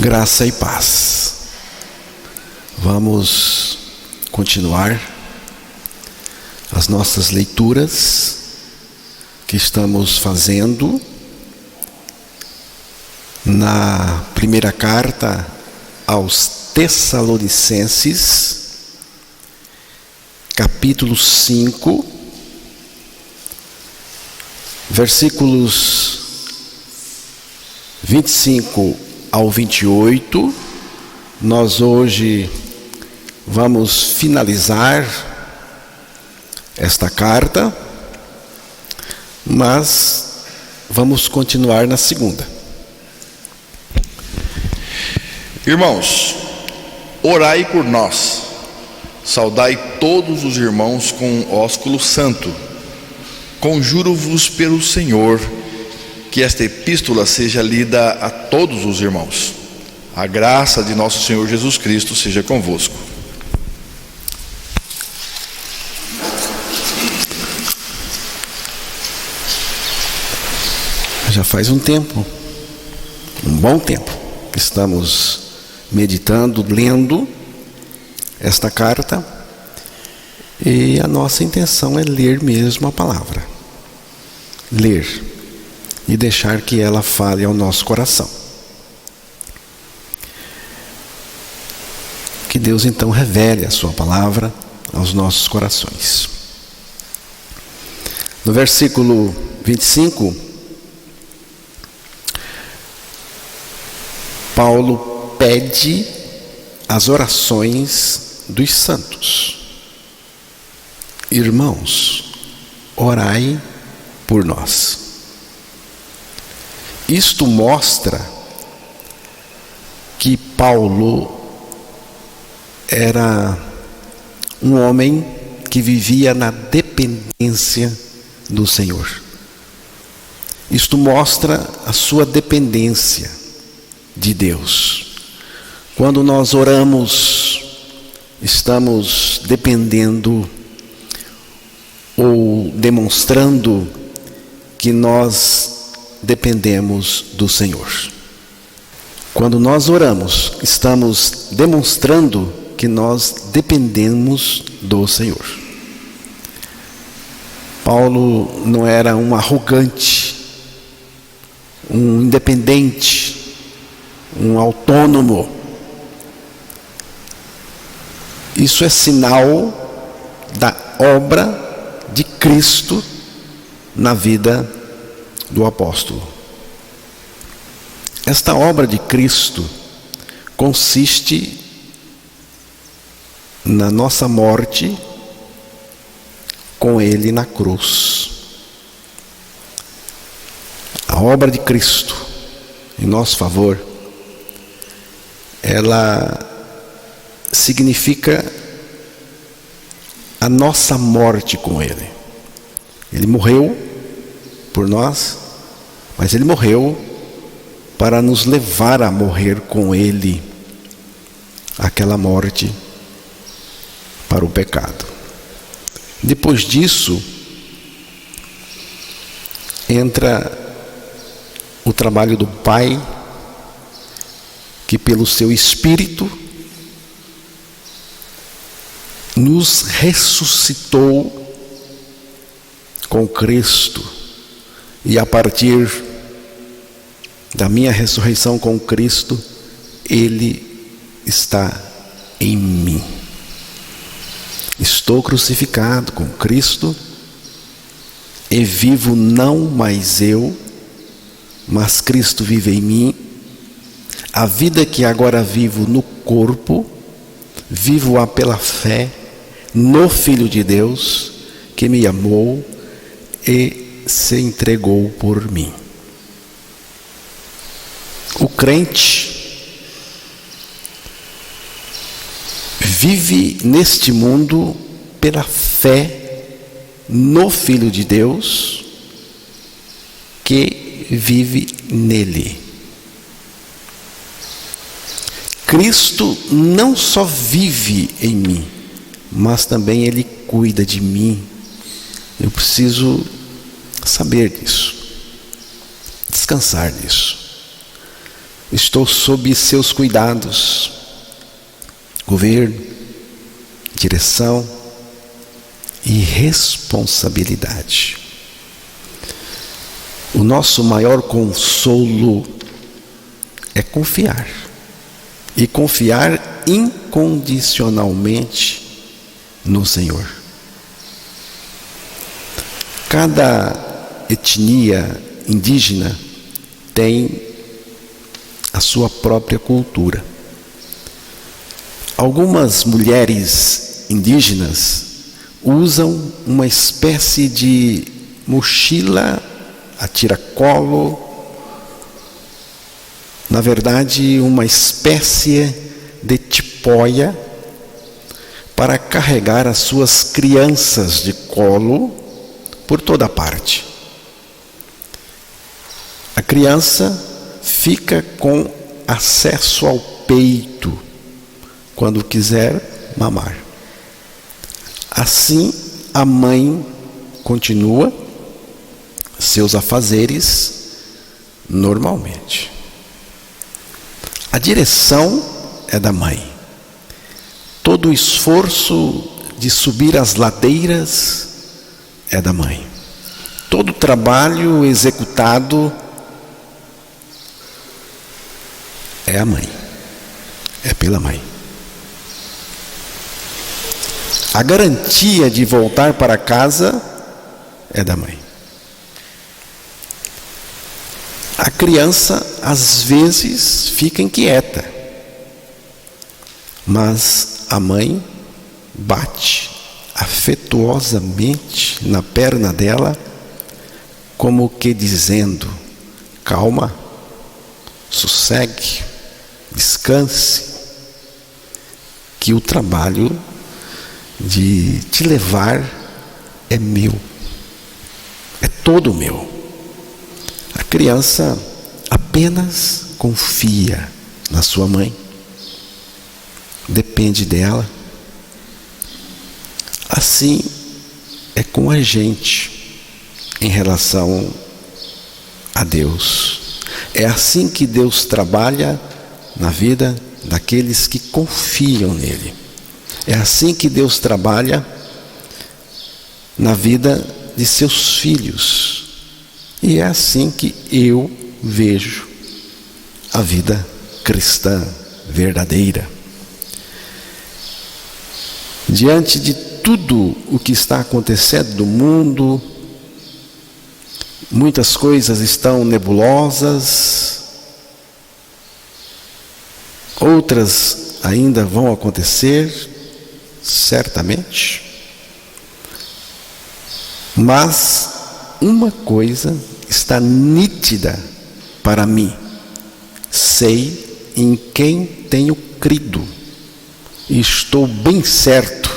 Graça e paz. Vamos continuar as nossas leituras que estamos fazendo na primeira carta aos Tessalonicenses, capítulo 5, versículos 25 ao 28. Nós hoje vamos finalizar esta carta, mas vamos continuar na segunda. Irmãos, orai por nós, saudai todos os irmãos com ósculo santo. Conjuro-vos pelo Senhor, que esta epístola seja lida a todos os irmãos. A graça de nosso Senhor Jesus Cristo seja convosco. Já faz um tempo, um bom tempo, que estamos meditando, lendo esta carta, e a nossa intenção é ler mesmo a palavra, ler e deixar que ela fale ao nosso coração. Que Deus então revele a sua palavra aos nossos corações. No versículo 25, Paulo pede as orações dos santos. Irmãos, orai por nós. Isto mostra que Paulo era um homem que vivia na dependência do Senhor. Isto mostra a sua dependência de Deus. Quando nós oramos, estamos dependendo ou demonstrando que nós dependemos do Senhor. Quando nós oramos, estamos demonstrando que nós dependemos do Senhor. Paulo não era um arrogante, um independente, um autônomo. Isso é sinal da obra de Cristo na vida do apóstolo. Esta obra de Cristo consiste na nossa morte com Ele na cruz. A obra de Cristo em nosso favor, ela significa a nossa morte com Ele. Ele morreu por nós, mas Ele morreu para nos levar a morrer com Ele, aquela morte para o pecado. Depois disso, entra o trabalho do Pai, que pelo seu Espírito nos ressuscitou com Cristo, e a partir da minha ressurreição com Cristo, Ele está em mim. Estou crucificado com Cristo e vivo não mais eu, mas Cristo vive em mim. A vida que agora vivo no corpo, vivo-a pela fé no Filho de Deus, que me amou e se entregou por mim. O crente vive neste mundo pela fé no Filho de Deus, que vive nele. Cristo não só vive em mim, mas também Ele cuida de mim. Eu preciso saber disso, descansar nisso. Estou sob seus cuidados, governo, direção e responsabilidade. O nosso maior consolo é confiar, e confiar incondicionalmente no Senhor. Cada etnia indígena tem a sua própria cultura. Algumas mulheres indígenas usam uma espécie de mochila a tiracolo, na verdade uma espécie de tipóia para carregar as suas crianças de colo por toda parte. A criança fica com acesso ao peito quando quiser mamar. Assim, a mãe continua seus afazeres normalmente. A direção é da mãe. Todo o esforço de subir as ladeiras é da mãe. Todo o trabalho executado é a mãe. É pela mãe. A garantia de voltar para casa é da mãe. A criança às vezes fica inquieta, mas a mãe bate afetuosamente na perna dela, como que dizendo: calma, sossegue, descanse, que o trabalho de te levar é meu, é todo meu. A criança apenas confia na sua mãe, depende dela. Assim é com a gente em relação a Deus. É assim que Deus trabalha na vida daqueles que confiam nele. É assim que Deus trabalha na vida de seus filhos. E é assim que eu vejo a vida cristã verdadeira. Diante de tudo o que está acontecendo no mundo, muitas coisas estão nebulosas, outras ainda vão acontecer, certamente. Mas uma coisa está nítida para mim: sei em quem tenho crido, e estou bem certo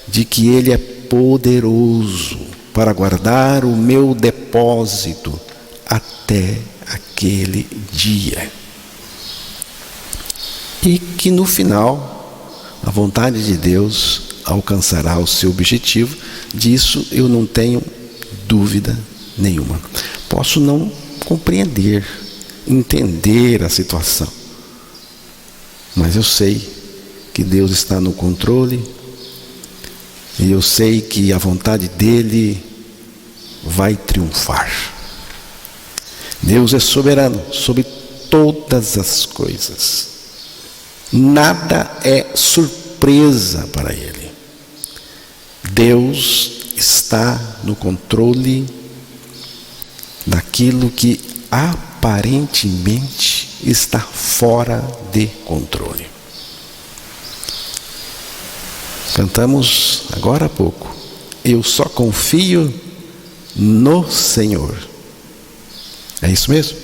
de que Ele é poderoso para guardar o meu depósito até aquele dia. E que no final, a vontade de Deus alcançará o seu objetivo. Disso eu não tenho dúvida nenhuma. Posso não compreender, entender a situação, mas eu sei que Deus está no controle, e eu sei que a vontade dele vai triunfar. Deus é soberano sobre todas as coisas. Nada é surpresa para ele. Deus está no controle daquilo que aparentemente está fora de controle. Cantamos agora há pouco: eu só confio no Senhor. É isso mesmo?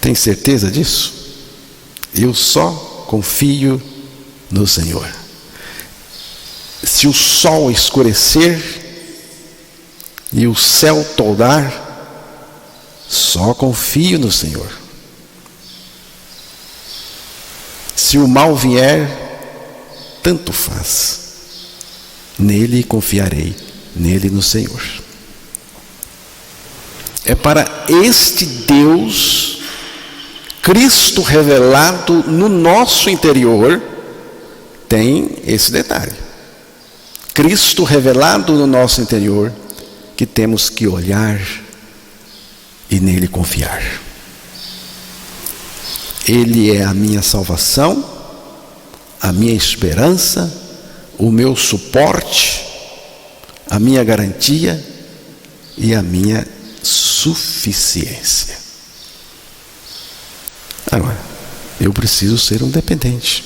Tem certeza disso? Eu só confio no Senhor. Se o sol escurecer e o céu toldar, só confio no Senhor. Se o mal vier, tanto faz. Nele confiarei, nele no Senhor. É para este Deus Cristo revelado no nosso interior tem esse detalhe. Cristo revelado no nosso interior, que temos que olhar e nele confiar. Ele é a minha salvação, a minha esperança, o meu suporte, a minha garantia e a minha suficiência. Agora, eu preciso ser um dependente.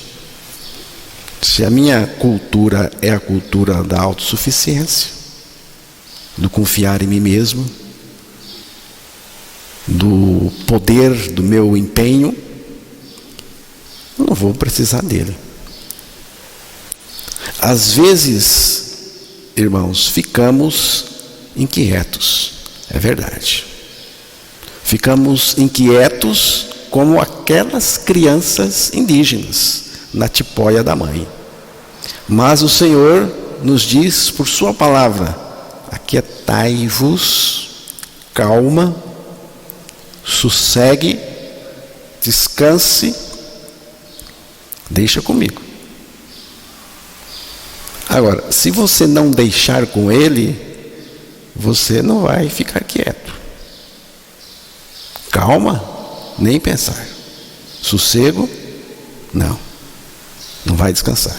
Se a minha cultura é a cultura da autossuficiência, do confiar em mim mesmo, do poder do meu empenho, eu não vou precisar dele. Às vezes, irmãos, ficamos inquietos, é verdade. Ficamos inquietos como aquelas crianças indígenas na tipóia da mãe. Mas o Senhor nos diz por sua palavra: aquietai-vos, calma, sossegue, descanse, deixa comigo. Agora, se você não deixar com Ele, você não vai ficar quieto. Calma, nem pensar. Sossego, não vai descansar.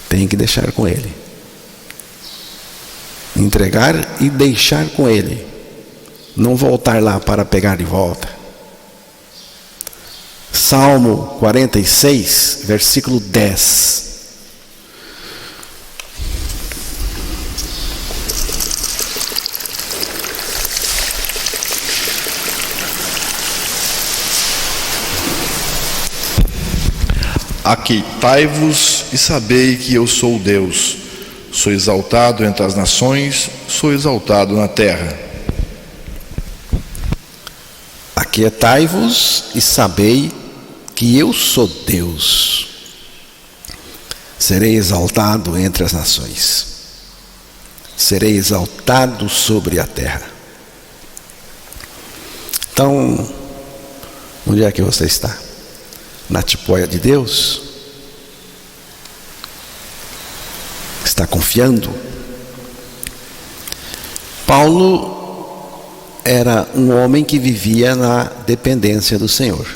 Tem que deixar com Ele. Entregar e deixar com Ele. Não voltar lá para pegar de volta. Salmo 46, versículo 10. Aquietai-vos e sabei que eu sou Deus. Sou exaltado entre as nações, sou exaltado na terra. Aquietai-vos e sabei que eu sou Deus. Serei exaltado entre as nações. Serei exaltado sobre a terra. Então, onde é que você está? Na tipóia de Deus? Está confiando? Paulo era um homem que vivia na dependência do Senhor.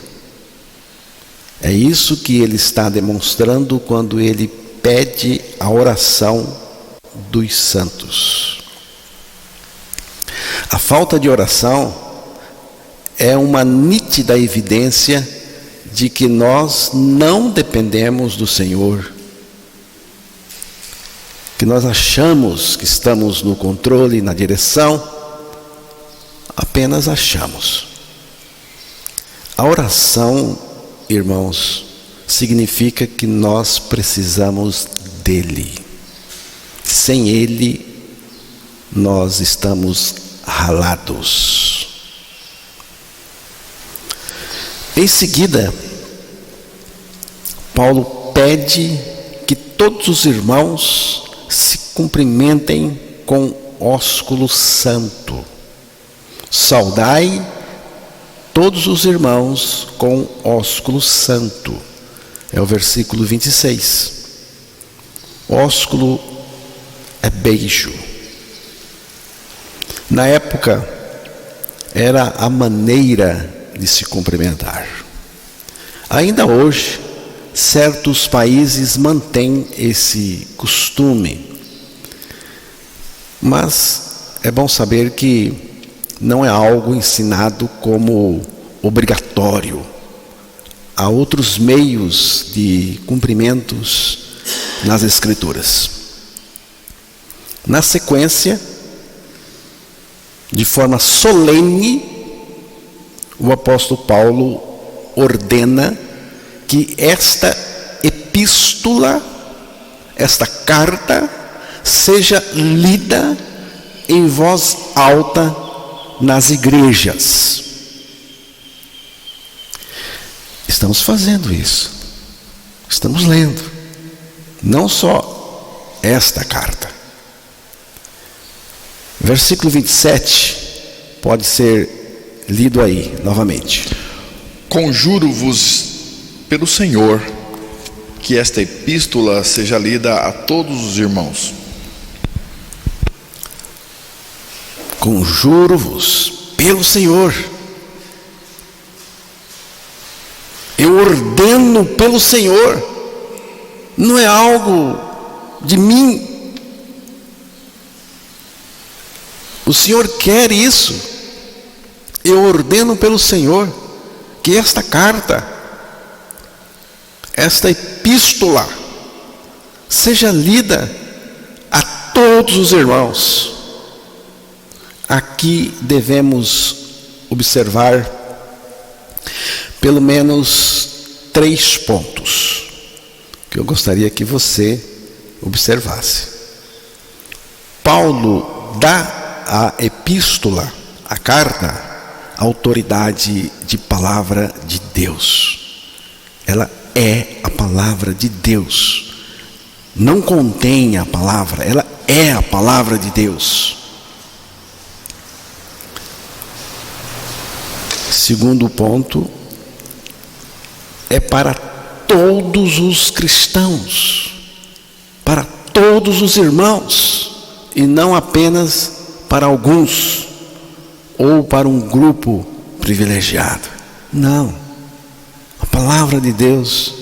É isso que ele está demonstrando quando ele pede a oração dos santos. A falta de oração é uma nítida evidência de que nós não dependemos do Senhor, que nós achamos que estamos no controle, na direção, apenas achamos. A oração, irmãos, significa que nós precisamos dele. Sem ele, nós estamos ralados. Em seguida, Paulo pede que todos os irmãos se cumprimentem com ósculo santo. Saudai todos os irmãos com ósculo santo. É o versículo 26. Ósculo é beijo. Na época, era a maneira de se cumprimentar. Ainda hoje, certos países mantêm esse costume, mas é bom saber que não é algo ensinado como obrigatório. Há outros meios de cumprimentos nas Escrituras. Na sequência, de forma solene, o apóstolo Paulo ordena que esta epístola, esta carta, seja lida em voz alta nas igrejas. Estamos fazendo isso. Estamos lendo. Não só esta carta. Versículo 27 pode ser lido aí novamente. Conjuro-vos pelo Senhor que esta epístola seja lida a todos os irmãos. Conjuro-vos pelo Senhor. Eu ordeno pelo Senhor. Não é algo de mim. O Senhor quer isso. Eu ordeno pelo Senhor que esta carta, esta epístola, seja lida a todos os irmãos. Aqui devemos observar pelo menos 3 pontos que eu gostaria que você observasse. Paulo dá à epístola, à carta, autoridade de palavra de Deus. Ela é a palavra de Deus. Não contém a palavra, ela é a palavra de Deus. Segundo ponto, é para todos os cristãos, para todos os irmãos, e não apenas para alguns, ou para um grupo privilegiado. Não, a palavra de Deus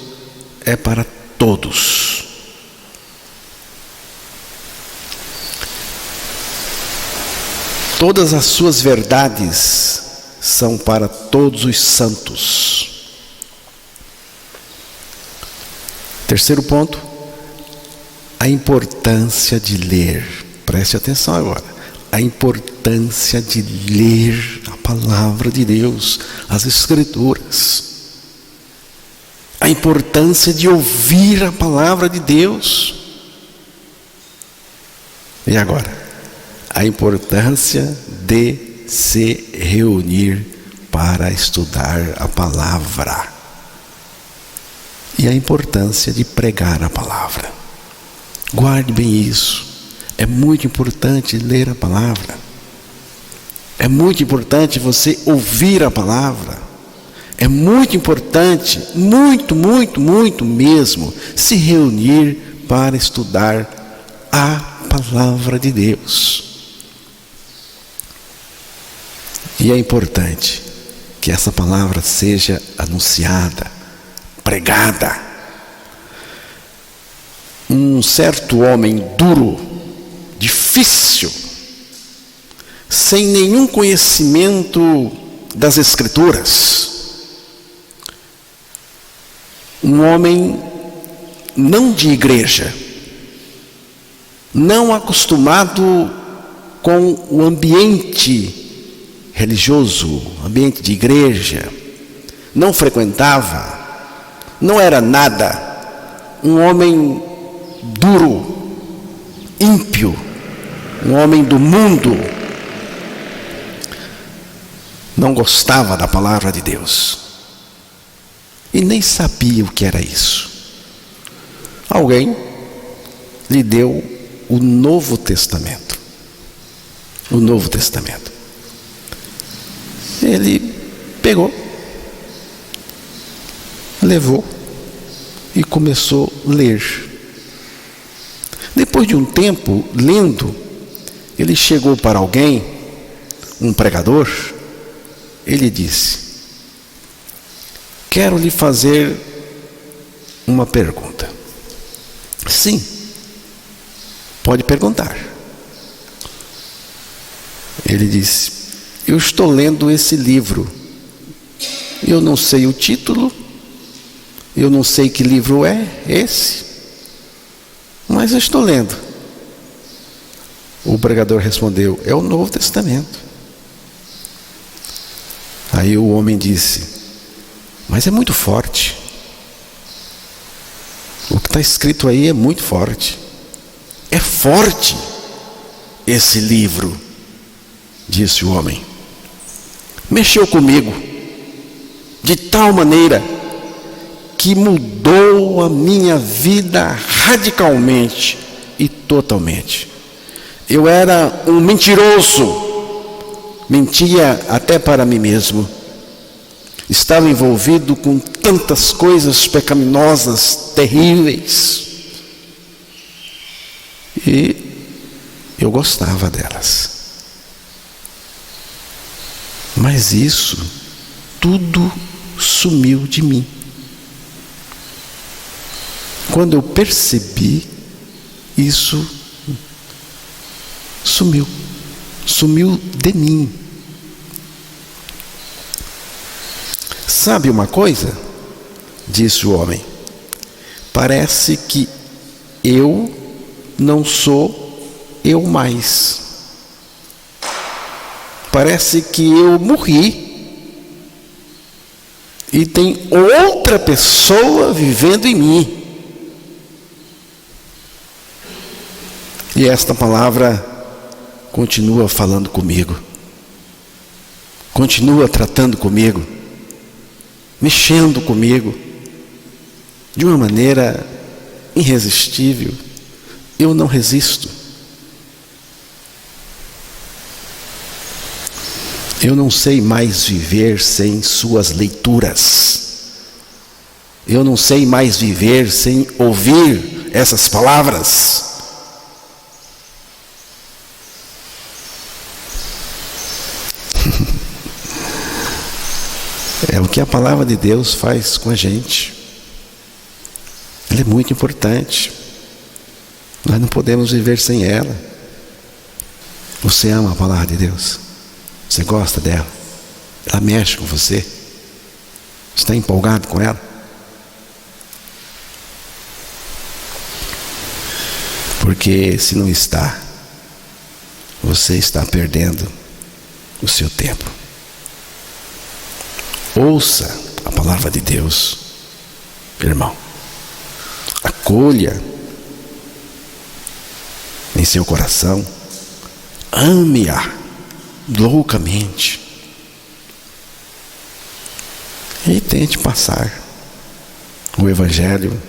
é para todos. Todas as suas verdades são para todos os santos. Terceiro ponto, a importância de ler. Preste atenção agora. A importância de ler a palavra de Deus, as Escrituras. A importância de ouvir a palavra de Deus. E agora? A importância de se reunir para estudar a palavra. E a importância de pregar a palavra. Guarde bem isso. É muito importante ler a palavra. É muito importante você ouvir a palavra. É muito importante, muito mesmo, se reunir para estudar a palavra de Deus. E é importante que essa palavra seja anunciada, pregada. Um certo homem duro, difícil, sem nenhum conhecimento das Escrituras, um homem não de igreja, não acostumado com o ambiente religioso, ambiente de igreja, não frequentava, não era nada, um homem duro, ímpio, um homem do mundo, não gostava da palavra de Deus e nem sabia o que era isso. Alguém lhe deu o Novo Testamento. O Novo Testamento. Ele pegou, levou e começou a ler. Depois de um tempo lendo, ele chegou para alguém, um pregador, ele disse: quero lhe fazer uma pergunta. Sim, pode perguntar. Ele disse: eu estou lendo esse livro, eu não sei o título, eu não sei que livro é esse, mas eu estou lendo. O pregador respondeu: é o Novo Testamento. Aí o homem disse: mas é muito forte, o que está escrito aí é muito forte. É forte esse livro, disse o homem. Mexeu comigo de tal maneira que mudou a minha vida radicalmente e totalmente. Eu era um mentiroso, mentia até para mim mesmo. estava envolvido com tantas coisas pecaminosas, terríveis, e eu gostava delas. Mas isso tudo sumiu de mim. Quando eu percebi, isso sumiu de mim. Sabe uma coisa? Disse o homem. Parece que eu não sou eu mais. Parece que eu morri e tem outra pessoa vivendo em mim. E esta palavra continua falando comigo, continua tratando comigo, mexendo comigo de uma maneira irresistível. Eu não resisto. Eu não sei mais viver sem suas leituras. Eu não sei mais viver sem ouvir essas palavras. É o que a palavra de Deus faz com a gente. Ela é muito importante. Nós não podemos viver sem ela. Você ama a palavra de Deus? Você gosta dela? Ela mexe com você? Está empolgado com ela? Porque se não está, você está perdendo o seu tempo. Ouça a palavra de Deus, irmão. Acolha em seu coração. Ame-a loucamente. E tente passar o Evangelho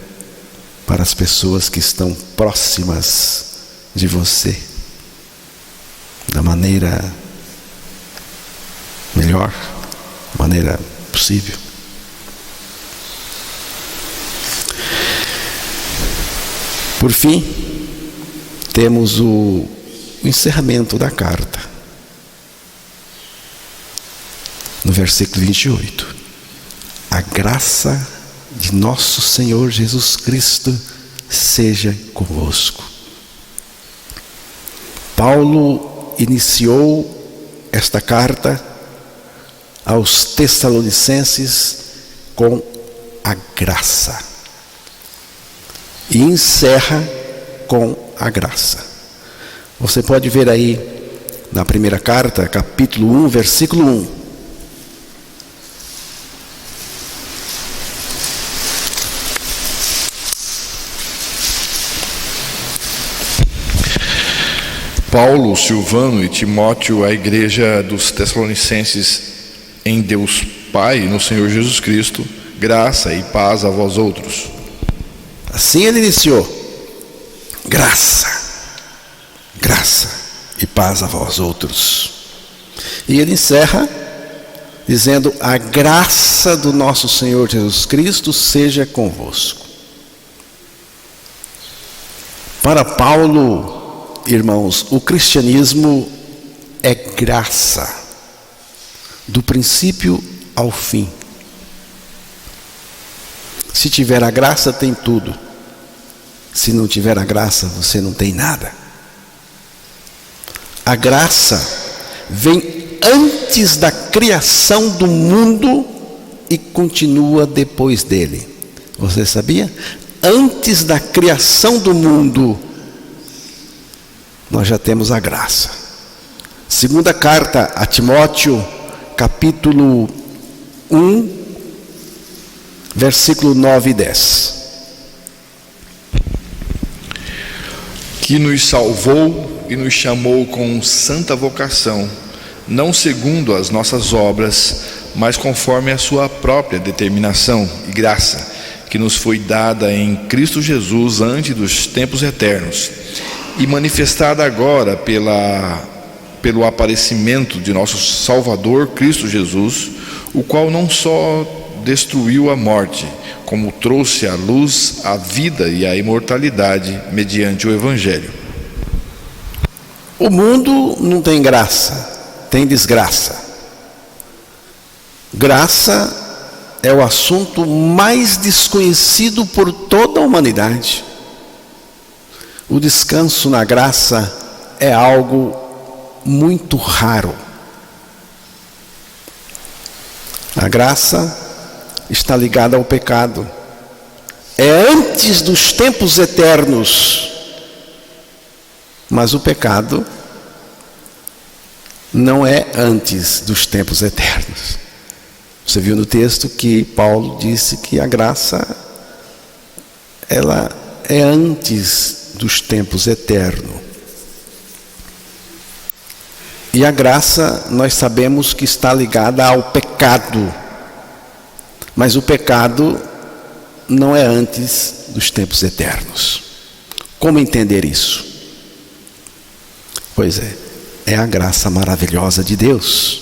para as pessoas que estão próximas de você da maneira melhor, maneira possível. Por fim, temos o encerramento da carta. No versículo 28. A graça de nosso Senhor Jesus Cristo seja convosco. Paulo iniciou esta carta aos Tessalonicenses com a graça e encerra com a graça. Você pode ver aí na primeira carta, capítulo 1, versículo 1. Paulo, Silvano e Timóteo, a igreja dos Tessalonicenses, em Deus Pai e no Senhor Jesus Cristo, graça e paz a vós outros. Assim ele iniciou. Graça e paz a vós outros. E ele encerra dizendo: a graça do nosso Senhor Jesus Cristo seja convosco. Para Paulo, irmãos, o cristianismo é graça, do princípio ao fim. Se tiver a graça, tem tudo. Se não tiver a graça, você não tem nada. A graça vem antes da criação do mundo e continua depois dele. Você sabia? Antes da criação do mundo, nós já temos a graça. Segunda carta a Timóteo, capítulo 1, versículo 9 e 10. Que nos salvou e nos chamou com santa vocação, não segundo as nossas obras, mas conforme a sua própria determinação e graça, que nos foi dada em Cristo Jesus antes dos tempos eternos, e manifestada agora pelo aparecimento de nosso Salvador Cristo Jesus, o qual não só destruiu a morte, como trouxe à luz a vida e a imortalidade mediante o Evangelho. O mundo não tem graça, tem desgraça. Graça é o assunto mais desconhecido por toda a humanidade. O descanso na graça é algo muito raro. A graça está ligada ao pecado. É antes dos tempos eternos. Mas o pecado não é antes dos tempos eternos. Você viu no texto que Paulo disse que a graça, ela é antes dos tempos eternos. E a graça, nós sabemos que está ligada ao pecado. Mas o pecado não é antes dos tempos eternos. Como entender isso? Pois é a graça maravilhosa de Deus.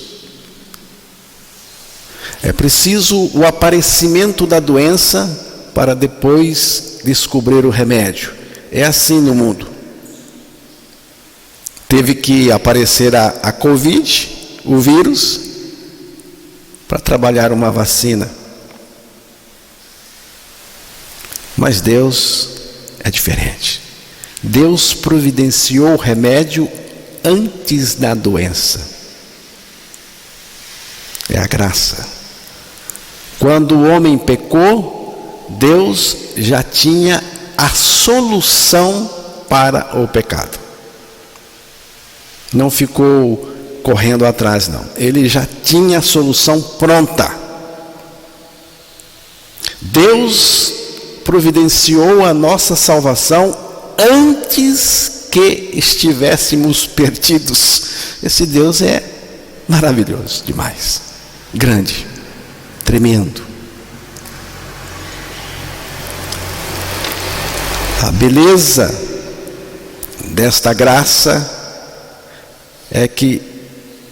É preciso o aparecimento da doença para depois descobrir o remédio. É assim no mundo. Teve que aparecer a Covid, o vírus, para trabalhar uma vacina. Mas Deus é diferente. Deus providenciou o remédio antes da doença. É a graça. Quando o homem pecou, Deus já tinha a solução para o pecado. Não ficou correndo atrás, não. Ele já tinha a solução pronta. Deus providenciou a nossa salvação antes que estivéssemos perdidos. Esse Deus é maravilhoso demais, grande, tremendo. A beleza desta graça é que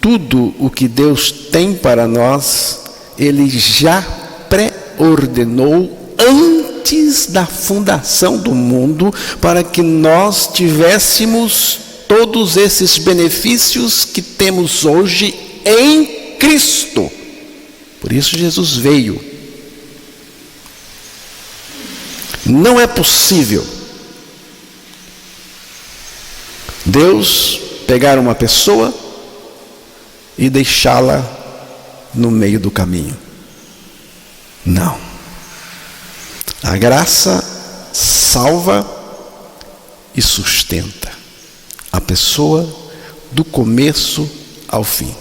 tudo o que Deus tem para nós, Ele já pré-ordenou antes da fundação do mundo, para que nós tivéssemos todos esses benefícios que temos hoje em Cristo. Por isso Jesus veio. Não é possível Deus pegar uma pessoa e deixá-la no meio do caminho. Não. A graça salva e sustenta a pessoa do começo ao fim.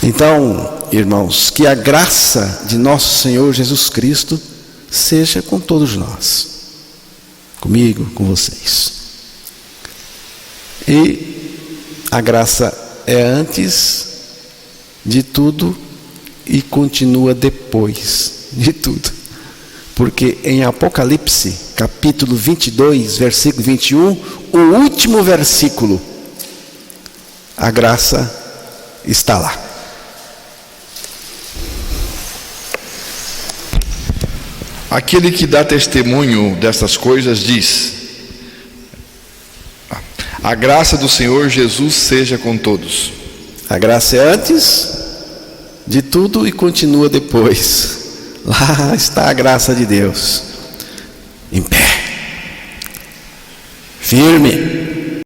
Então, irmãos, que a graça de nosso Senhor Jesus Cristo seja com todos nós, comigo, com vocês. E a graça é antes de tudo e continua depois de tudo. Porque em Apocalipse, capítulo 22, versículo 21, o último versículo, a graça está lá. Aquele que dá testemunho destas coisas diz: a graça do Senhor Jesus seja com todos. A graça é antes de tudo e continua depois. Lá está a graça de Deus, em pé, firme.